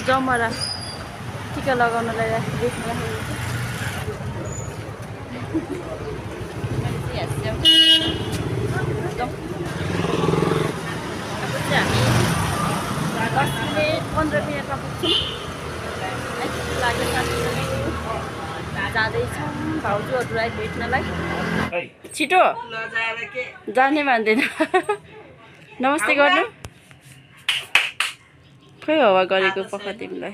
जमरा टिका लगाउनलाई राखेको हामी 10 मिनेट 15 मिनेटमा पुग्छौँ। जाँदैछौँ भाउजूहरूलाई भेट्नलाई। छिटो जाने मान्दैन। नमस्ते गर्नु। खै हवा गरेको पख तिमीलाई।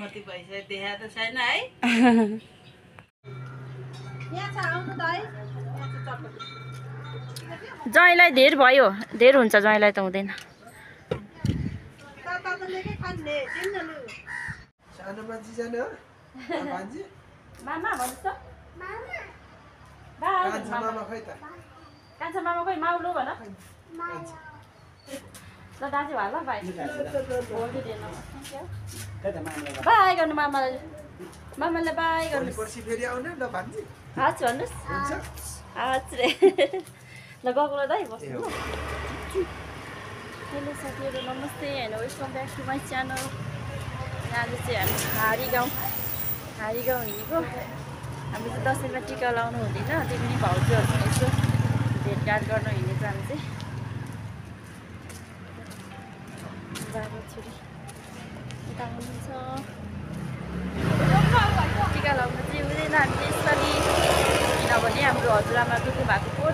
ज्वाइँलाई धेर भयो, धेर हुन्छ ज्वाइँलाई त हुँदैन। मामा भन्नुहोस् त। कान्छा मामा खोइ माउलो भन। ल दाजु हाल बाई। बाई गर्नु मामालाई। मामालाई बाई गर्नु। हाच भन्नुहोस्। हाच रे। ल गएको ल दाइ बस्नु ल। हेलो साथीहरू नमस्ते and welcome back to my channel. आज चाहिँ हामी हारी गाउँ हिँडेको। हामी चाहिँ दसैँमा टिका लाउनु हुँदैन, त्यो पनि भाउजूहरूसँग यसो भेटघाट गर्न हिँडेको। हामी चाहिँ बाबा छोरी यता हुनुहुन्छ। टिका लाउन चाहिँ हुँदैन हामीले यसपालि, किनभने हाम्रो हजुरआमा दुख्नु भएको थियो,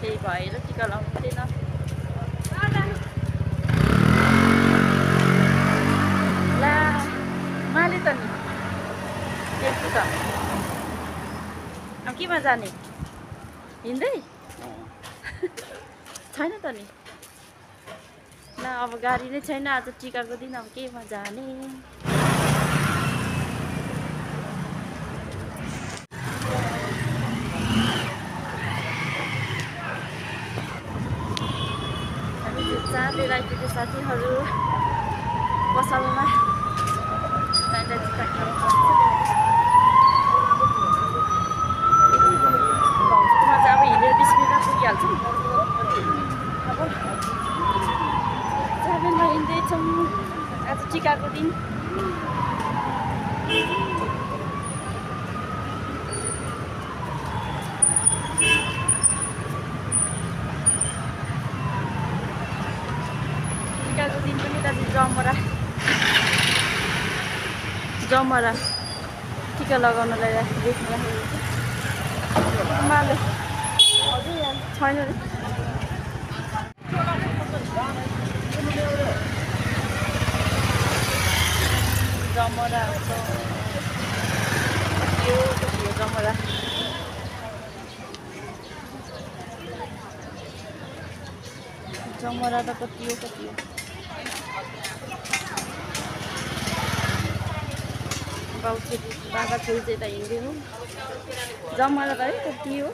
त्यही भएर टिका लाउनु हुँदैन। ला माले त नि त्यस्तो त अब केमा जाने? हिँड्दै छैन त नि। ल अब गाडी नै छैन, आज टिकाको दिन अब केमा जाने? हामी चाँडेर आइपुग्यो साथीहरू पसलमा। भाउजूकोमा चाहिँ अब हिँडेर 20 मिनटमा पुगिहाल्छौँ। अब चाबेलमा हिँड्दैछौँ, आज टिकाको दिन। टिकाको दिन पनि दाजु जमरा टिका लगाउनलाई राखेको माले हजुर छैन रे। जमरा यो जमरा जमरा त कति हो बाबा छोरी चाहिँ त हिँड्दै हो। जमरा त है कति हो।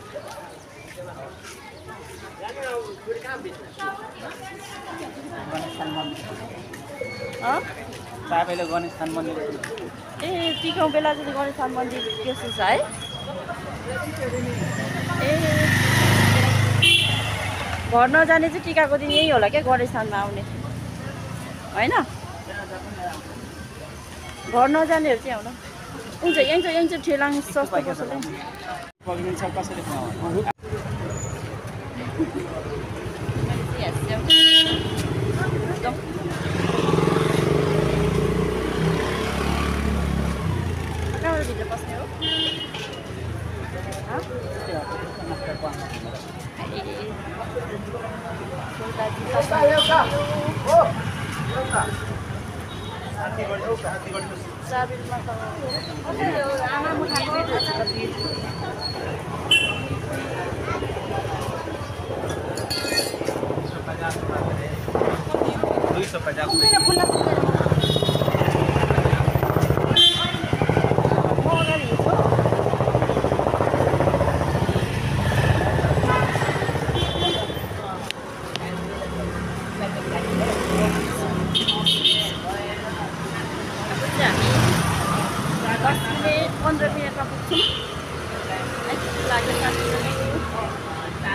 गणेश थान मन्दिर ए टिकाउ बेला चाहिँ गणेश थान मन्दिर केसो छ है। ए घर नजाने चाहिँ टिकाको दिन यही होला क्या, गणेश थानमा आउने होइन। घर नजानेहरू चाहिँ आउनु हुन्छ। यहाँ चाहिँ ठेलाङ सस्तो पसले कहाँबाट भित्र पस्ने हो? चाबेलमा त आमा मुठाको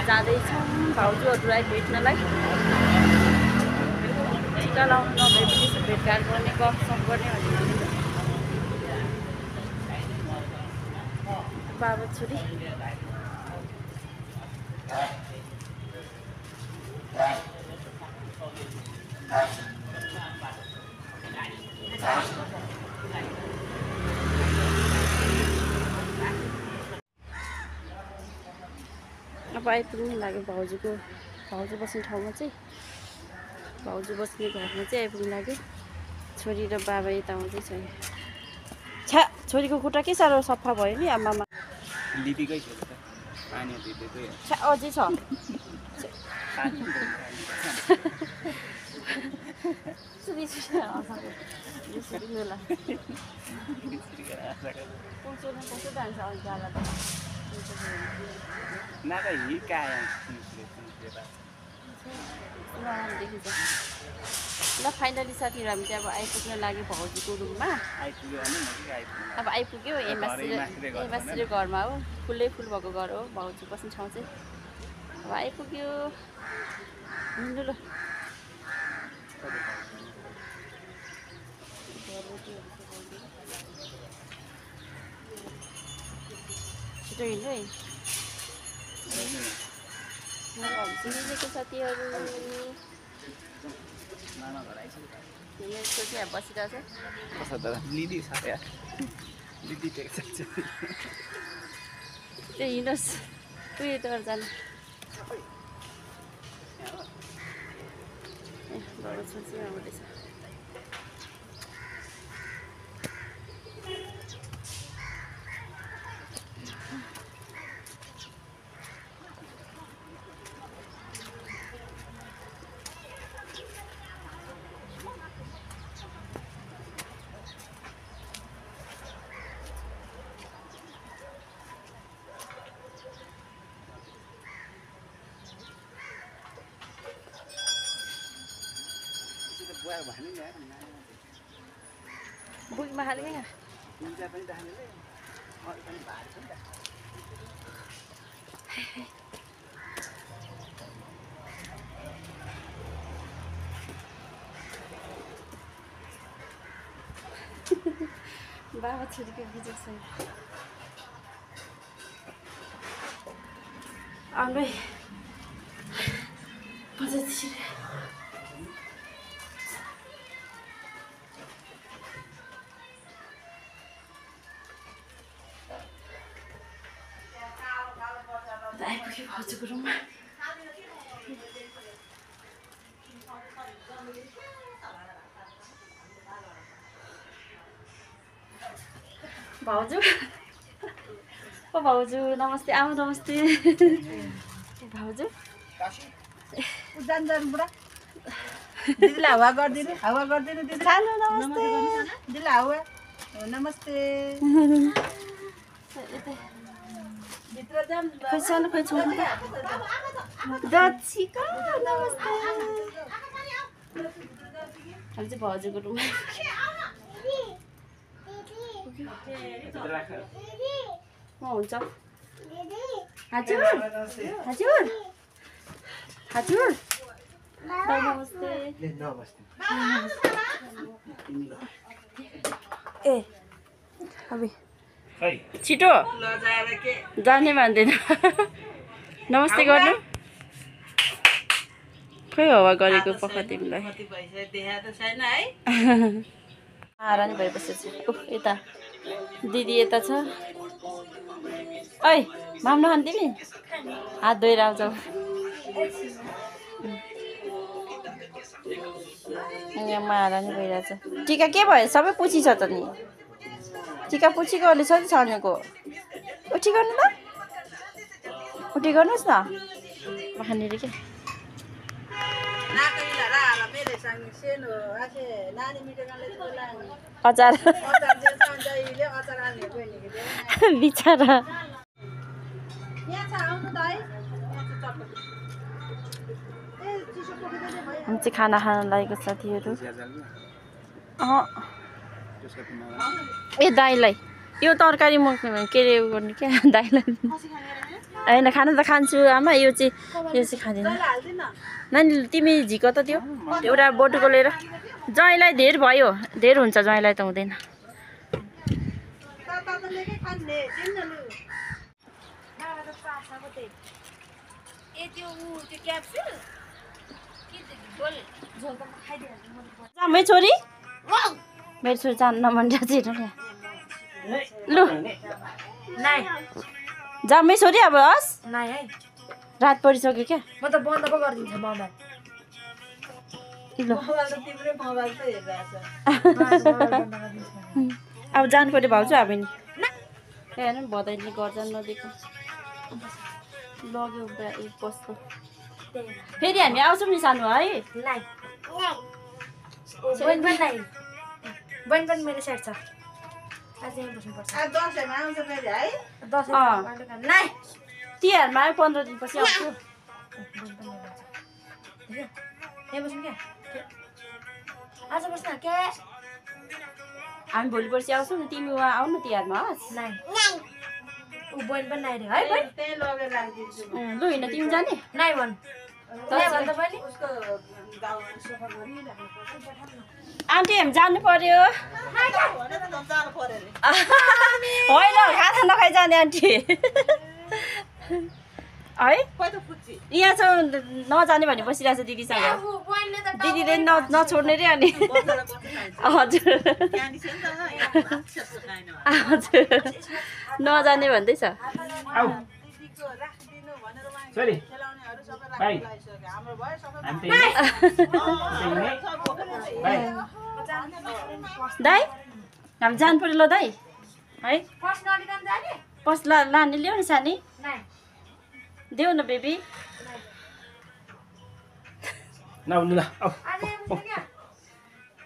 जाँदैछौँ भाउजूहरूलाई भेट्नलाई। टिका लाउनु नभए पनि भेटघाट गर्ने गफसफ गर्ने भनेर बाबा छोरी अब आइपुग्नु लाग्यो भाउजू बस्ने ठाउँमा चाहिँ भाउजू बस्ने घरमा चाहिँ आइपुग्नु लाग्यो छोरी र बाबा यता आउँदै छ छ्या छोरीको खुट्टा के साह्रो सफा भयो नि आमामा लिपीकै छ त पानी दिदैकै छ्या अझै छ ल फाइनली साथीहरू हामी चाहिँ अब आइपुग्न लाग्यो भाउजूको रुममा अब आइपुग्यो एमासिरे घरमा हो फुलै फुल भएको घर हो भाउजू बस्ने ठाउँ चाहिँ अब आइपुग्यो हिँड्नु ल छिटो हिँड्नु है मिलेको साथीहरू बसिरहेको छ त्यो हिँड्नुहोस् उयो तर जानु ए बडो छोरी आउँदैछ बुकमा हालेको यहाँ बाबा छोरीको बिजोग छ आउनु है आइपुग्यो भाउजूको रुममा भाउजू ओ भाउजू नमस्ते आऊ नमस्ते भाउजू दिदीलाई हावा गरिदिनु दिदी हेलो नमस्ते दिदीलाई हावा नमस्ते खोइ सानो खोइ छोड्नु दक्षिका नमस्ते हामी चाहिँ भाउजूको रुममा हुन्छ हजुर हजुर हजुर नमस्ते ए अबे छिटो जाने मान्दैन नमस्ते गर्नु खोइ हवा गरेको पख तिमीलाई आराम भइबसेछु यता दिदी यता छ ऐ माम नखानु तिमी हात धोएर आउँछ यहाँ महारानी भइरहेछ टिका के भयो सबै पुछी छ त नि टिका पुछीको अहिले छ नि छर्नेको उठी गर्नु त उठी गर्नुहोस् न खानेर के अचार बिचरा हामी चाहिँ खाना खान लागेको साथीहरू ए दाइलाई यो तरकारी म के अरे उयो गर्ने क्या दाइलाई होइन खाना त खान्छु आमा यो चाहिँ खाँदिनँ नानी तिमी झिक त त्यो एउटा बोटुको लिएर ज्वाइँलाई धेर भयो धेर हुन्छ ज्वाइँलाई त हुँदैन जामै छोरी मेरो छोरी जानु नमन्डा छिटो लु जामै छोरी अब हस् रात परिसक्यो क्या म त बन्द पो गरिदिन्छु मोबाइल ल तिम्रो मोबाइल त अब जानु पर्यो भाउजू हामी नि हेर्नु भदैले गर्छ नदिएको लग्यो कस्तो फेरि हामी आउँछौँ नि सानो है बहिनी पनि मेरो साइड छ आज यहाँ बस्नुपर्छ दसैँमा आउँछ फेरि है नाइ तिहारमा 15 दिनपछि आउँछु यहाँ बस्नु क्या आज बस्न के हामी भोलि पर्सि आउँछौँ नि तिमी उहाँ आउनु तिहारमा हस् नाइ ऊ बहिनी पनि नाइ रे है बहिनी त्यही लगेर राखिदिन्छु लु हिँड तिमी जाने नाइ भन् नाइ भन् त बहिनी उसको गाउँमा सफा गरिराख्नुपर्छ आन्टी हामी जानु पर्यो भने त जानु पर्यो नि होइन खाना नखाइ जाने आन्टी है खोइ त फुच्ची यहाँ छ नजाने भने बसिरहेको छ दिदीसँग दिदीले नछोड्ने रे अनि हजुर हजुर नजाने भन्दैछ दाइ हामी जानु पर्यो ल दाइ है पस लाने ल्याऊ नि सानी देऊ न बेबी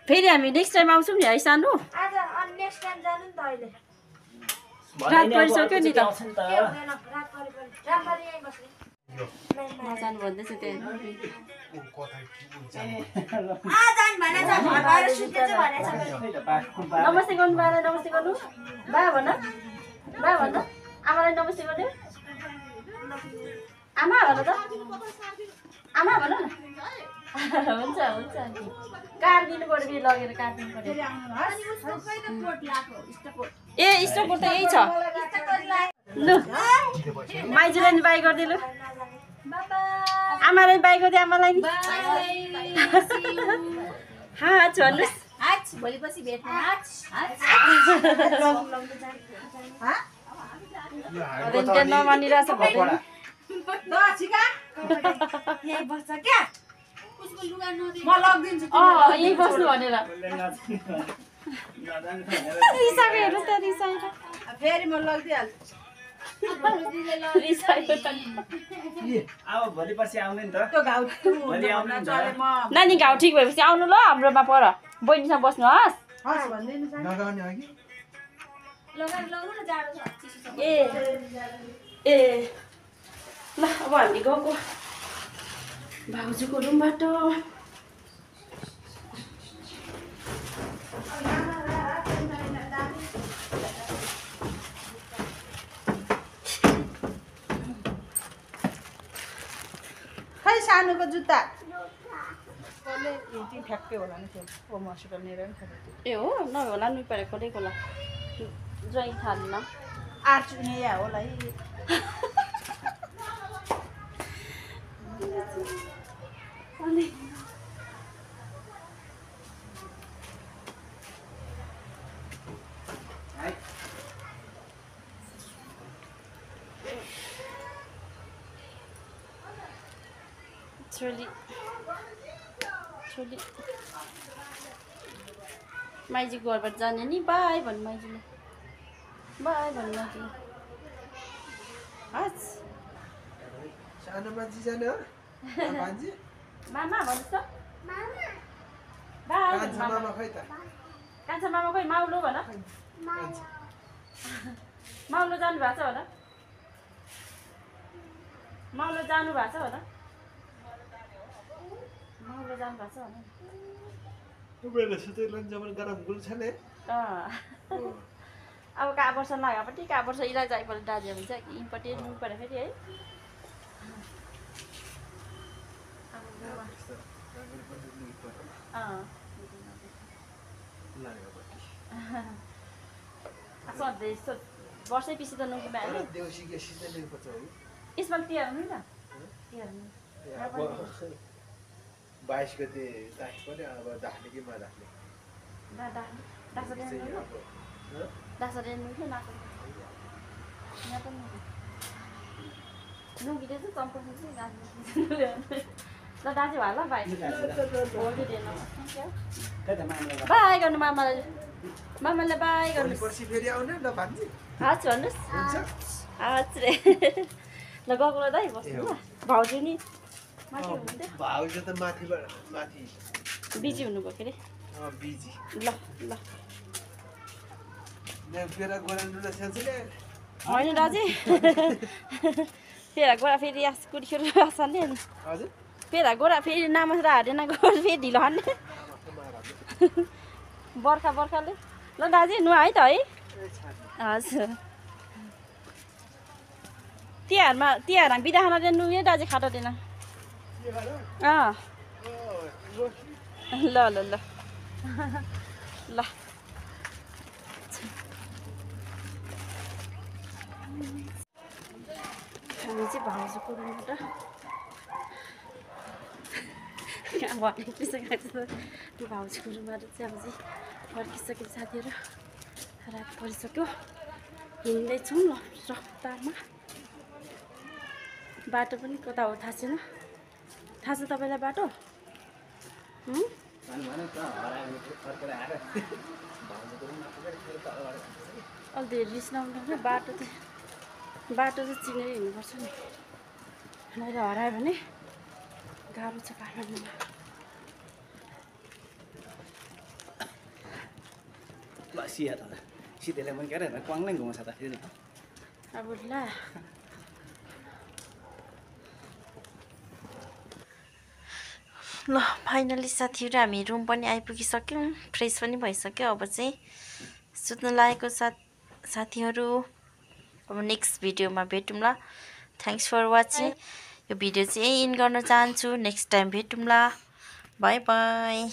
फेरि हामी नेक्स्ट टाइम आउँछौँ नि है सानो रात परिसक्यो नि त नजानु भन्दैछ त्यहाँ नमस्ते गर्नु बालाई नमस्ते गर्नु बा भन आमालाई नमस्ते गर्नु आमा भन त आमा भन न हुन्छ हुन्छ कार दिनु पर्यो फेरि लगेर काटिदिनु पर्यो ए स्टोको त यही छ लु माइजूलाई नि बाई गरिदिए लु आमालाई बाई गरिदिए आमालाई नि हाच भन्नुहोस् भोलिपछि भेट्नु त्यहाँ नमानिरहेछ भन्दैन यही बस्छ क्या म लगिदिन्छु यही बस्नु भनेर रिसाएको हेर्नु त रिसाएर फेरि म लगिदिइहाल्छु अब भोलि पर्सि आउने नि त त्यो घाउ भोलि आउनु नि त नानी घाउ ठिक भएपछि आउनु ल हाम्रोमा पर बहिनीसँग बस्नु हस् हस् भनिदिनु ए ए ल अब हामी गएको भाउजूको रुमबाट खै सानोको जुत्ता ठ्याक्कै होला नि त्यो हस्पिटल लिएर नि ए हो नहोला नुई परेको खोलेको होला ज्वाइँ थाल्न आर्च नै होला है अनि छोरी छोरी माइजीको घरबाट जाने नि बाई भन्नु माइजीले बाई भन्नु माइजीले हस् सानो मान्छे जाने हो मान्छे मामा भन्नुहोस् त बाई कान्छा मामा खै त कान्छा मामा खोइ माउलो भन माउलो जानु भएको छ होला माउलो जानु भएको छ होला माउलो जानु भएको छ होला उमेरले सुतेर जब गरम गुल्छले अब कहाँ वर्ष लगापट्टि कहाँ वर्ष इलाज आइपल्ट दाजु हुन्छ यहीँपट्टि नुन पऱ्यो फेरि है सधैँ यस्तो वर्षै पछि त नुकी भए देउसी के सिजन पर्छ है यसमा तिहार हुनु त तिहार 22 गते तारिख पनि अब राख्ने कि नराख्ने नुकीले चाहिँ चम्पाउनु चाहिँ ल दाजु होला भाइ बाई गर्नु मामाले बाई गर्नु पर्सि फेरि आउने ल भान्जी हजुर भन्नुहोस् हजुर ल गएको ल दाइ बस्नु ल भाउजू नि माथि हुनुहुन्थ्यो भाउजू त माथि बिजी हुनुभयो के अरे बिजी ल ल फेरि गोरानु न सानसानो होइन दाजु फेरि गोरा फेरि कुर्खिर हान्ने नि हजुर फेरि गोरा फेरि नामास हारेन गएर फेरि ढिलो हान्ने बर्खाले ल दाजु नुहा है त है हजुर तिहारमा बिदा खाना चाहिँ नुयो दाजु खाँदा दिएन ल ल ल ल हामी चाहिँ भाउजूको रुमबाट त्यो भाउजूको रुमबाट चाहिँ अब चाहिँ फर्किसक्यो साथीहरू रात परिसक्यो हिँड्दैछौँ ल रफ्तारमा बाटो पनि कता हो थाहा छैन थाहा छ तपाईँलाई बाटो अलि धेरै रिस नआउनु बाटो चाहिँ चिनेर हिँड्नुपर्छ नि नभए हरायो भने गाह्रो छ काठमाडौँमा ल सिया त सिधैले पनि के अरे क्वाङलाई घुमाउँछ त फेरि अब ल फाइनली साथीहरू हामी रुम पनि आइपुगिसक्यौँ फ्रेस पनि भइसक्यो अब चाहिँ सुत्न लागेको साथीहरू अब नेक्स्ट भिडियोमा भेटौँला थ्याङ्क्स फर वाचिङ यो भिडियो चाहिँ इन गर्न चाहन्छु नेक्स्ट टाइम भेटौँला बाई बाई